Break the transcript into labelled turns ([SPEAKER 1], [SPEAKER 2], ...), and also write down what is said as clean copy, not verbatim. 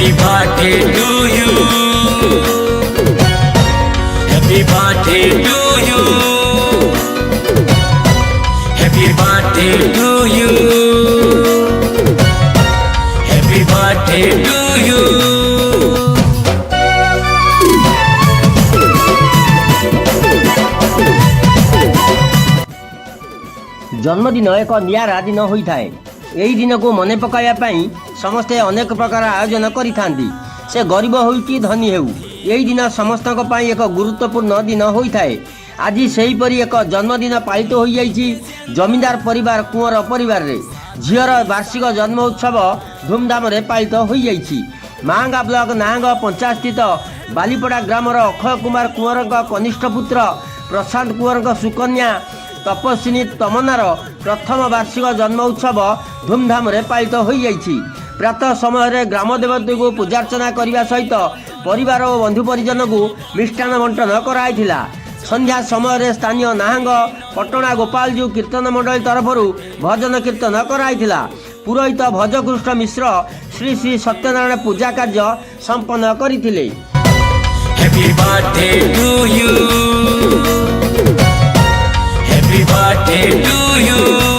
[SPEAKER 1] Happy birthday to you. Happy birthday to you. Happy birthday to you. Happy birthday to you.
[SPEAKER 2] जन्मदिन एक निरा दिन होता है। यही दिन को मन पकाइवाई समस्ते अनेक प्रकार आयोजन करिथांती। से गरीब हो कि धनी हो, यही दिन समस्त एक गुरुत्वपूर्ण दिन होता है। आज सेहीपरि एक जन्मदिन पालित हो जाइछि जमींदार परिवार कुंवर परिवार रे। झीर वार्षिक जन्म उत्सव धूमधाम रे पालित हो जाइछि। मांगा ब्लॉक नांग पंचायत स्थित बालीपड़ा ग्रामर अक्षय कुमार कुंवर कनिष्ठ पुत्र प्रशांत कुंवर सुकन्या तपस्विनी तमन्नार प्रथम वार्षिक जन्म उत्सव धूमधाम रे पालित हो जाइछि। प्रातः समय ग्राम देवती को पूजार्चना करने सहित परिवार और बंधु परिजन को मिष्टान बंटन कराइथिला। संध्या समय स्थानीय नाहंग पटना गोपालजू कीर्तन मंडली तरफ भजन कीर्तन कराइथिला। पुरोहित भजकृष्ण मिश्र श्री श्री सत्यनारायण पूजा कार्य संपन्न करथिले।
[SPEAKER 1] Happy birthday to you. Happy birthday to you.